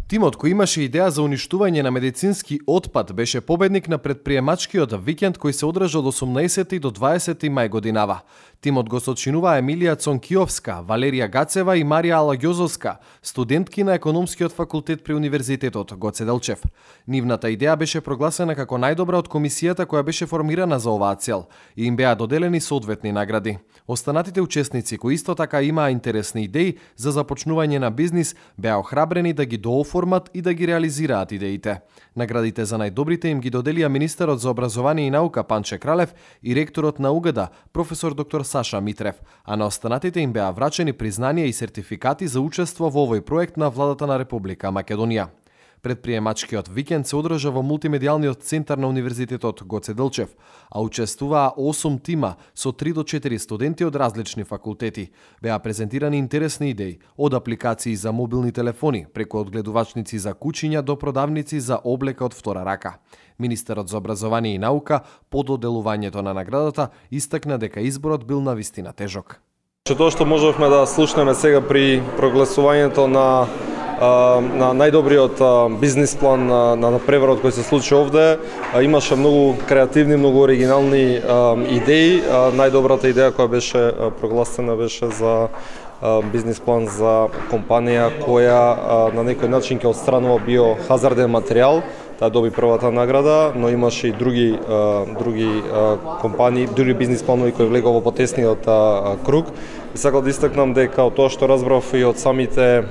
Тимот кој имаше идеја за уништување на медицински отпад беше победник на предприемачкиот викенд кој се одржа од 18 до 20 мај годинава. Тимот го сочинува Емилија Цонкиовска, Валерија Гацева и Марија Алагјозовска, студентки на економскиот факултет при Универзитетот Гоце Делчев. Нивната идеја беше прогласена како најдобра од комисијата која беше формирана за оваа цел и им беа доделени соодветни награди. Останатите учесници кои исто така имаа интересни идеи за започнување на бизнис беа охрабрени да ги дооформат и да ги реализираат идеите. Наградите за најдобрите им ги доделија министерот за образование и наука Панче Кралев и ректорот на УГД професор доктор Саша Митрев, а на останатите им беа врачени признанија и сертификати за учество во овој проект на владата на Република Македонија. Предприемачкиот викенд се одржа во мултимедијалниот центар на Универзитетот Гоце Делчев, а учествуваа 8 тима со 3 до 4 студенти од различни факултети. Беа презентирани интересни идеи, од апликации за мобилни телефони, преку одгледувачници за кучиња до продавници за облека од втора рака. Министерот за образование и наука по доделувањето на наградата истакна дека изборот бил навистина тежок. Тоа што можевме да слушнеме сега при прогласувањето на најдобриот бизнис план на преворот кој се случи овде, имаше многу креативни, многу оригинални идеи. Најдобрата идеја која беше прогласена беше за бизнис план за компанија која на некој начин ќе отстранува биохазарден материјал. Таа доби првата награда, но имаше и други компании, други бизнис планови кои влегоа во потесниот круг. И сакам да истакнам дека од тоа што разбрав и од самите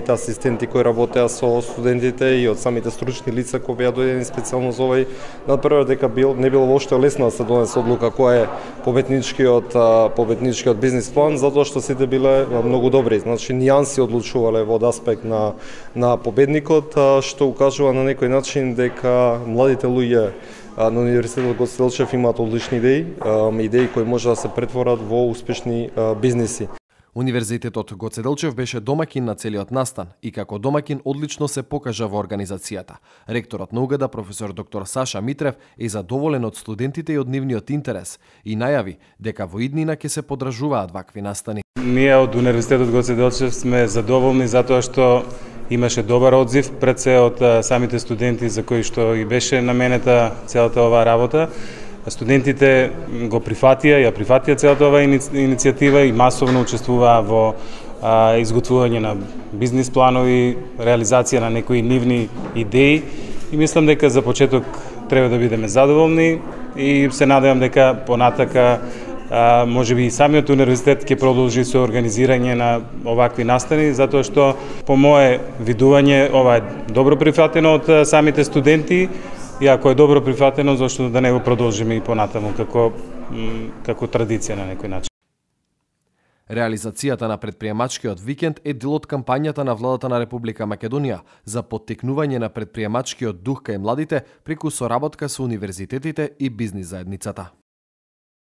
асистенти кои работеа со студентите и од самите стручни лица кои беа дојдени специјално за овој надпревар, дека не било воопшто лесно да се донесе одлука кој е победничкиот бизнис план, затоа што сите биле многу добри. Значи нијанси одлучувале во одаспект на победникот, што укажува на некој начин дека младите луѓе на Универзитетот Гоце Делчев имаат одлични идеи кои може да се претворат во успешни бизниси. Универзитетот Гоце Делчев беше домакин на целиот настан и како домакин одлично се покажа во организацијата. Ректорот на УГД професор доктор Саша Митрев е задоволен од студентите и од нивниот интерес и најави дека во иднина ќе се подражуваат вакви настани. Ние од Универзитетот Гоце Делчев сме задоволни затоа што имаше добар одзив пред се од самите студенти за кои што и беше наменета целата оваа работа. Студентите го прифатија целата оваа иницијатива и масовно учествуваа во изготвување на бизнис планови, реализација на некои нивни идеи и мислам дека за почеток треба да бидеме задоволни и се надевам дека понатака можеби и самиот универзитет ќе продолжи со организирање на овакви настани, затоа што по мое видување ова е добро прифатено од самите студенти и ако е добро прифатено, зашто да не го продолжиме и понатаму како традиција на некој начин. Реализацијата на предприемачкиот викенд е дел од кампањата на владата на Република Македонија за поттикнување на предприемачкиот дух кај младите преку соработка со универзитетите и бизнис заедницата.